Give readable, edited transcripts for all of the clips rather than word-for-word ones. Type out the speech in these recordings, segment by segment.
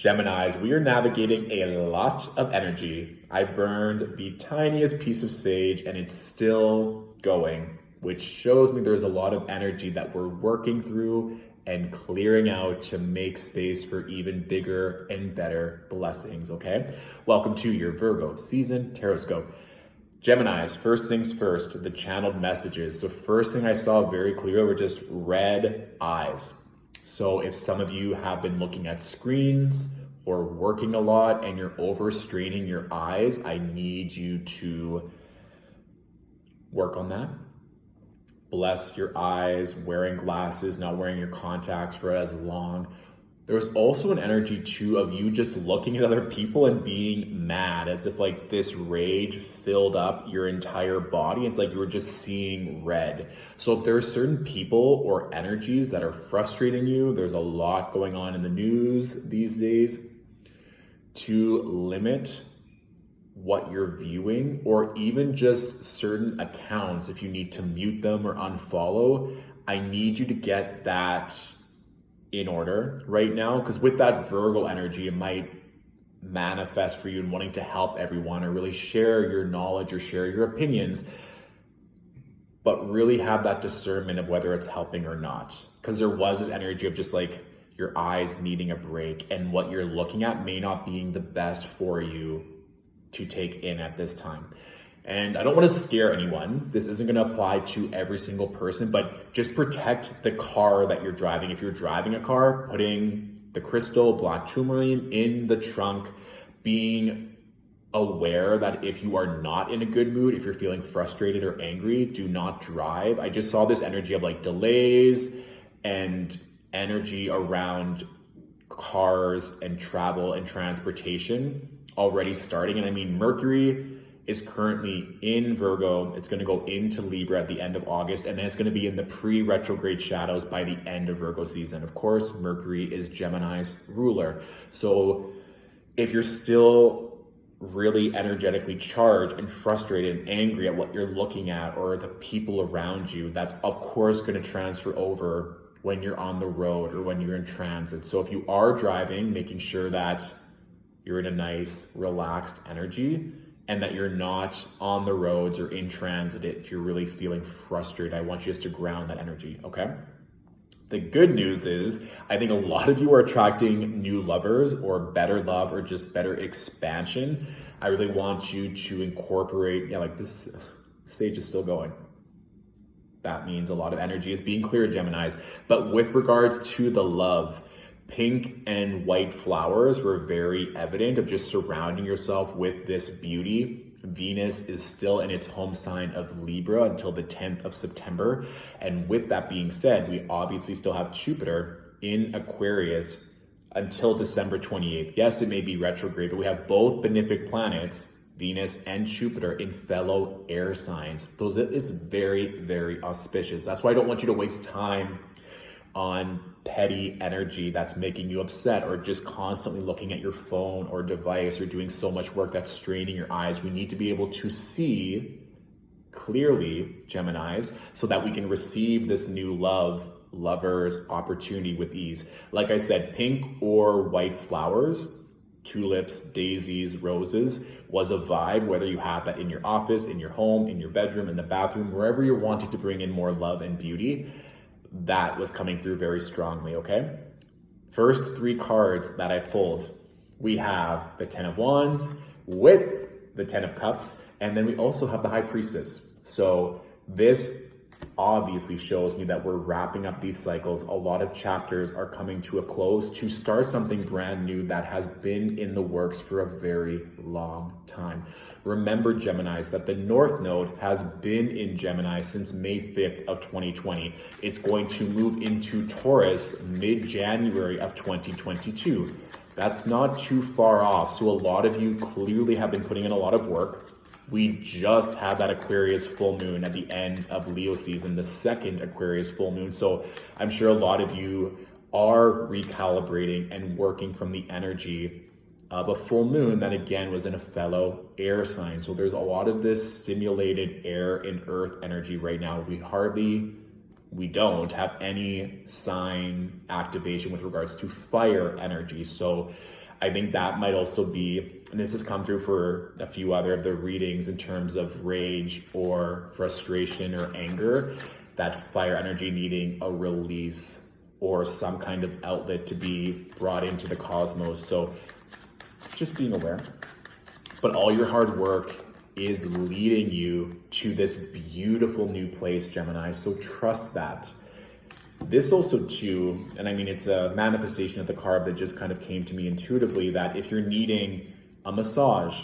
Geminis, we are navigating a lot of energy. I burned the tiniest piece of sage and it's still going, which shows me there's a lot of energy that we're working through and clearing out to make space for even bigger and better blessings, okay? Welcome to your Virgo season Tarotscope. Geminis, first things first, the channeled messages. So first thing I saw very clearly were just red eyes. So if some of you have been looking at screens or working a lot and you're overstraining your eyes, I need you to work on that. Bless your eyes, wearing glasses, not wearing your contacts for as long. There's also an energy too of you just looking at other people and being mad, as if like this rage filled up your entire body. It's like you were just seeing red. So if there are certain people or energies that are frustrating you, there's a lot going on in the news these days, to limit what you're viewing, or even just certain accounts, if you need to mute them or unfollow, I need you to get that in order right now, because with that Virgo energy, it might manifest for you in wanting to help everyone or really share your knowledge or share your opinions, but really have that discernment of whether it's helping or not. Because there was this energy of just like your eyes needing a break, and what you're looking at may not being the best for you to take in at this time. And I don't want to scare anyone. This isn't going to apply to every single person, but just protect the car that you're driving. If you're driving a car, putting the crystal black tourmaline in the trunk, being aware that if you are not in a good mood, if you're feeling frustrated or angry, do not drive. I just saw this energy of like delays and energy around cars and travel and transportation already starting. And I mean, Mercury is currently in Virgo. It's going to go into Libra at the end of August, and then it's going to be in the pre-retrograde shadows by the end of Virgo season. Of course, Mercury is Gemini's ruler. So if you're still really energetically charged and frustrated and angry at what you're looking at or the people around you, that's of course going to transfer over when you're on the road or when you're in transit. So if you are driving, making sure that you're in a nice, relaxed energy, and that you're not on the roads or in transit if you're really feeling frustrated. I want you just to ground that energy, okay? The good news is, I think a lot of you are attracting new lovers or better love or just better expansion. I really want you to incorporate, like this stage is still going. That means a lot of energy is being cleared, Geminis. But with regards to the love, pink and white flowers were very evident of just surrounding yourself with this beauty. Venus is still in its home sign of Libra until the 10th of September. And with that being said, we obviously still have Jupiter in Aquarius until December 28th. Yes, it may be retrograde, but we have both benefic planets, Venus and Jupiter, in fellow air signs. Those is very, very auspicious. That's why I don't want you to waste time on petty energy that's making you upset, or just constantly looking at your phone or device or doing so much work that's straining your eyes. We need to be able to see clearly, Geminis, so that we can receive this new lovers opportunity with ease. Like I said, pink or white flowers, tulips, daisies, roses was a vibe, whether you have that in your office, in your home, in your bedroom, in the bathroom, wherever you're wanting to bring in more love and beauty. That was coming through very strongly, okay? First three cards that I pulled, we have the 10 of Wands with the 10 of Cups, and then we also have the High Priestess. So this obviously shows me that we're wrapping up these cycles. A lot of chapters are coming to a close to start something brand new that has been in the works for a very long time. Remember, Geminis, that the North Node has been in Gemini since May 5th of 2020. It's going to move into Taurus mid-January of 2022. That's not too far off. So a lot of you clearly have been putting in a lot of work. We just had that Aquarius full moon at the end of Leo season, the second Aquarius full moon. So I'm sure a lot of you are recalibrating and working from the energy of a full moon that again was in a fellow air sign. So there's a lot of this stimulated air and earth energy right now. We don't have any sign activation with regards to fire energy. So I think that might also be, and this has come through for a few other of the readings in terms of rage or frustration or anger, that fire energy needing a release or some kind of outlet to be brought into the cosmos. So just being aware. But all your hard work is leading you to this beautiful new place, Gemini. So trust that. This also too, and I mean, it's a manifestation of the card that just kind of came to me intuitively, that if you're needing a massage,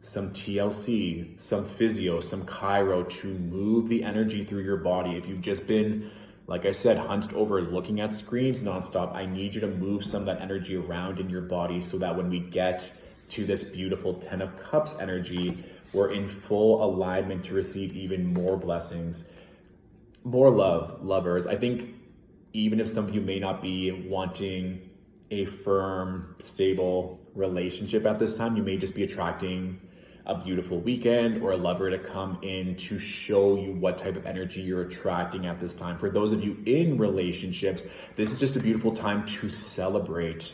some TLC, some physio, some chiro to move the energy through your body, if you've just been, like I said, hunched over looking at screens nonstop, I need you to move some of that energy around in your body so that when we get to this beautiful 10 of Cups energy, we're in full alignment to receive even more blessings, more love, lovers. I think even if some of you may not be wanting a firm, stable relationship at this time, you may just be attracting a beautiful weekend or a lover to come in to show you what type of energy you're attracting at this time. For those of you in relationships, this is just a beautiful time to celebrate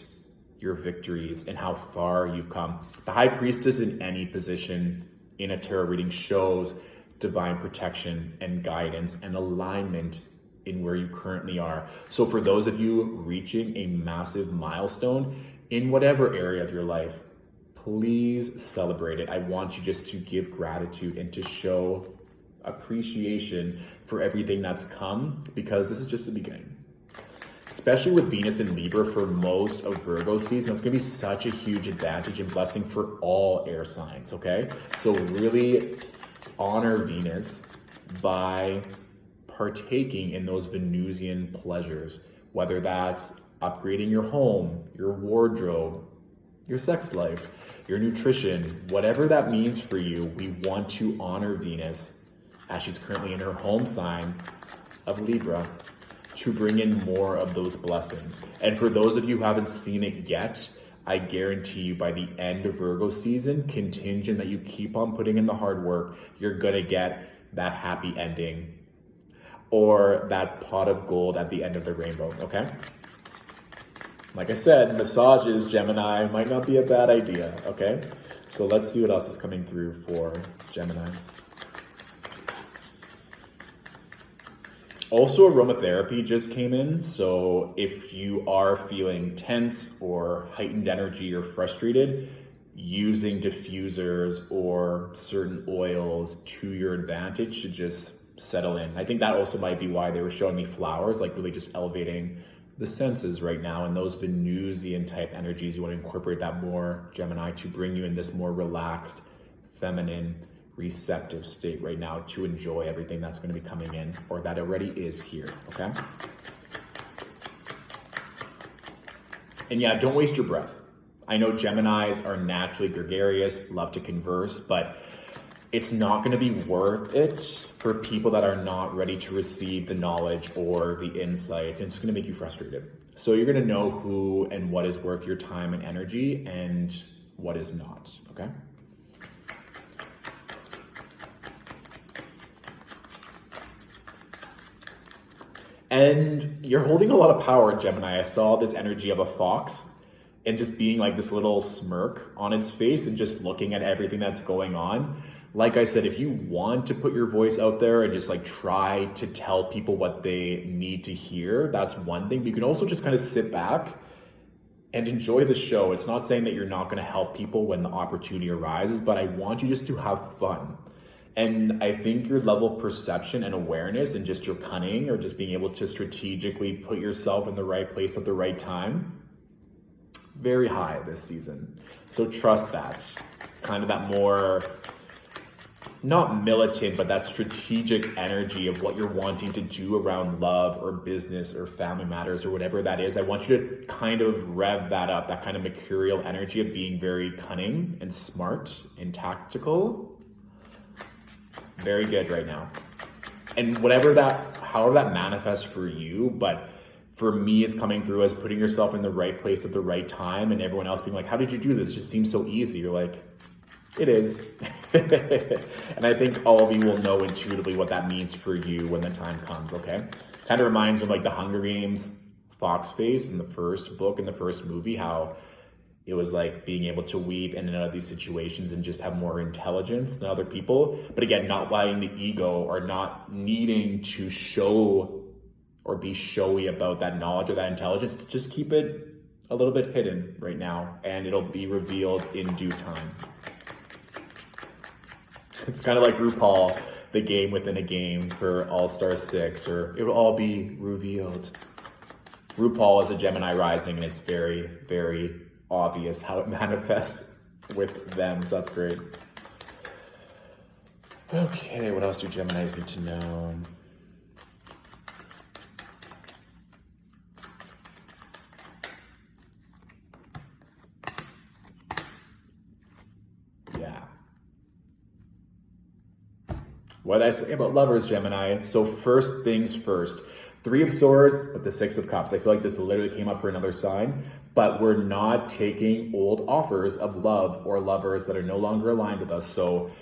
your victories and how far you've come. The High Priestess in any position in a tarot reading shows divine protection and guidance and alignment in where you currently are. So for those of you reaching a massive milestone in whatever area of your life, please celebrate it. I want you just to give gratitude and to show appreciation for everything that's come, because this is just the beginning. Especially with Venus in Libra for most of Virgo season, it's gonna be such a huge advantage and blessing for all air signs, okay? So really honor Venus by partaking in those Venusian pleasures, whether that's upgrading your home, your wardrobe, your sex life, your nutrition, whatever that means for you. We want to honor Venus as she's currently in her home sign of Libra to bring in more of those blessings. And for those of you who haven't seen it yet, I guarantee you by the end of Virgo season, contingent that you keep on putting in the hard work, you're gonna get that happy ending or that pot of gold at the end of the rainbow, okay? Like I said, massages, Gemini, might not be a bad idea, okay? So let's see what else is coming through for Geminis. Also, aromatherapy just came in. So if you are feeling tense or heightened energy or frustrated, using diffusers or certain oils to your advantage should just settle in. I think that also might be why they were showing me flowers, like really just elevating the senses right now. And those Venusian type energies, you want to incorporate that more, Gemini, to bring you in this more relaxed, feminine, receptive state right now to enjoy everything that's going to be coming in or that already is here, okay? And yeah, don't waste your breath. I know Geminis are naturally gregarious, love to converse, but it's not going to be worth it for people that are not ready to receive the knowledge or the insights. And it's going to make you frustrated. So you're going to know who and what is worth your time and energy and what is not, okay? And you're holding a lot of power, Gemini. I saw this energy of a fox and just being like this little smirk on its face and just looking at everything that's going on. Like I said, if you want to put your voice out there and just like try to tell people what they need to hear, that's one thing. But you can also just kind of sit back and enjoy the show. It's not saying that you're not going to help people when the opportunity arises, but I want you just to have fun. And I think your level of perception and awareness and just your cunning or just being able to strategically put yourself in the right place at the right time, very high this season. So trust that. Kind of that more, not militant, but that strategic energy of what you're wanting to do around love or business or family matters or whatever that is. I want you to kind of rev that up, that kind of mercurial energy of being very cunning and smart and tactical. Very good right now. And however that manifests for you, but for me, it's coming through as putting yourself in the right place at the right time and everyone else being like, how did you do this? It just seems so easy. You're like, it is. And I think all of you will know intuitively what that means for you when the time comes, okay? Kind of reminds me of like the Hunger Games fox face in the first book, in the first movie, how it was like being able to weave in and out of these situations and just have more intelligence than other people. But again, not letting the ego or not needing to show or be showy about that knowledge or that intelligence, to just keep it a little bit hidden right now, and it'll be revealed in due time. It's kind of like RuPaul, the game within a game for All-Star 6, or it will all be revealed. RuPaul is a Gemini rising, and it's very, very obvious how it manifests with them, so that's great. Okay, what else do Geminis need to know? Yeah. What did I say about lovers, Gemini? So first things first. 3 of Swords with the 6 of Cups. I feel like this literally came up for another sign, but we're not taking old offers of love or lovers that are no longer aligned with us. So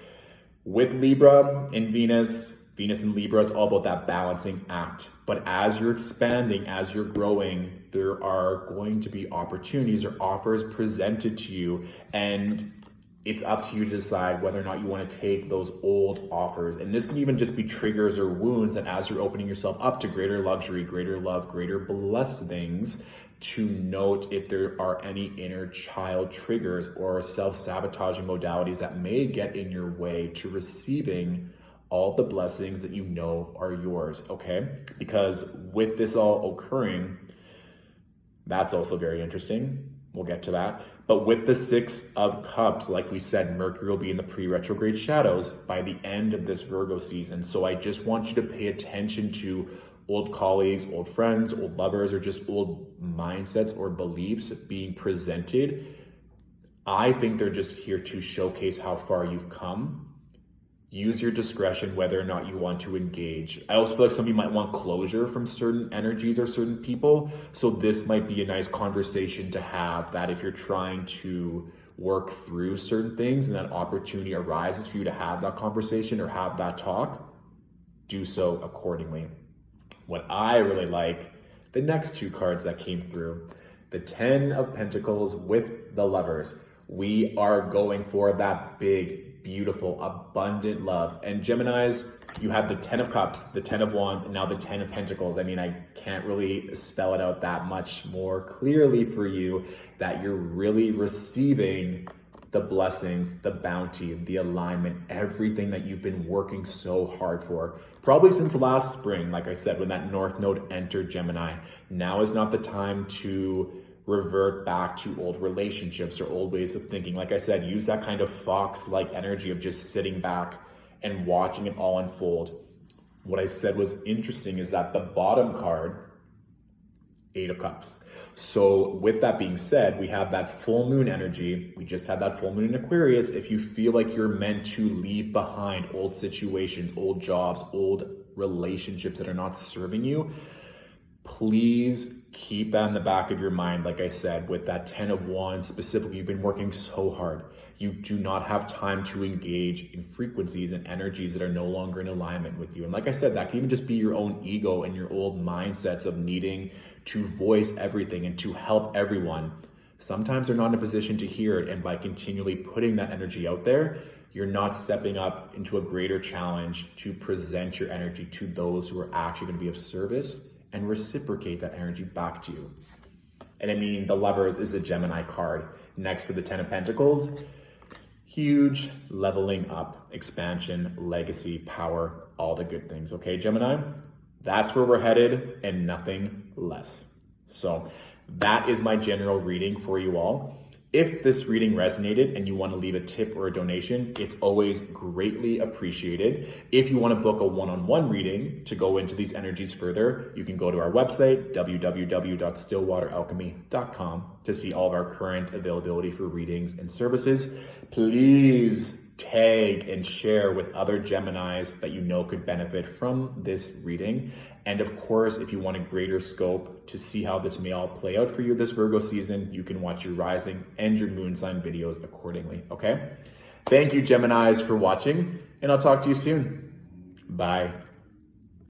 with Libra and Venus and Libra, it's all about that balancing act. But as you're expanding, as you're growing, there are going to be opportunities or offers presented to you, and it's up to you to decide whether or not you want to take those old offers. And this can even just be triggers or wounds. And as you're opening yourself up to greater luxury, greater love, greater blessings, to note if there are any inner child triggers or self-sabotaging modalities that may get in your way to receiving all the blessings that you know are yours, okay? Because with this all occurring, that's also very interesting. We'll get to that. But with the 6 of Cups, like we said, Mercury will be in the pre-retrograde shadows by the end of this Virgo season. So I just want you to pay attention to old colleagues, old friends, old lovers, or just old mindsets or beliefs being presented. I think they're just here to showcase how far you've come. Use your discretion whether or not you want to engage. I also feel like some of you might want closure from certain energies or certain people. So this might be a nice conversation to have, that if you're trying to work through certain things and that opportunity arises for you to have that conversation or have that talk, do so accordingly. What I really like, the next 2 cards that came through, the 10 of Pentacles with the Lovers. We are going for that big, beautiful, abundant love. And Geminis, you have the 10 of Cups, the 10 of Wands, and now the 10 of Pentacles. I mean, I can't really spell it out that much more clearly for you, that you're really receiving the blessings, the bounty, the alignment, everything that you've been working so hard for. Probably since last spring, like I said, when that North Node entered Gemini. Now is not the time to revert back to old relationships or old ways of thinking. Like I said, use that kind of fox-like energy of just sitting back and watching it all unfold. What I said was interesting is that the bottom card, 8 of Cups. So with that being said, we have that full moon energy. We just had that full moon in Aquarius. If you feel like you're meant to leave behind old situations, old jobs, old relationships that are not serving you, please keep that in the back of your mind. Like I said, with that 10 of Wands specifically, you've been working so hard. You do not have time to engage in frequencies and energies that are no longer in alignment with you. And like I said, that can even just be your own ego and your old mindsets of needing to voice everything and to help everyone. Sometimes they're not in a position to hear it. And by continually putting that energy out there, you're not stepping up into a greater challenge to present your energy to those who are actually going to be of service and reciprocate that energy back to you. And I mean, the Lovers is a Gemini card next to the 10 of Pentacles. Huge leveling up, expansion, legacy, power, all the good things. Okay, Gemini? That's where we're headed and nothing less. So that is my general reading for you all. If this reading resonated and you want to leave a tip or a donation, it's always greatly appreciated. If you want to book a one-on-one reading to go into these energies further, you can go to our website, www.stillwateralchemy.com, to see all of our current availability for readings and services. Please tag and share with other Geminis that you know could benefit from this reading. And of course, if you want a greater scope to see how this may all play out for you this Virgo season, you can watch your rising and your moon sign videos accordingly, okay? Thank you, Geminis, for watching, and I'll talk to you soon. Bye.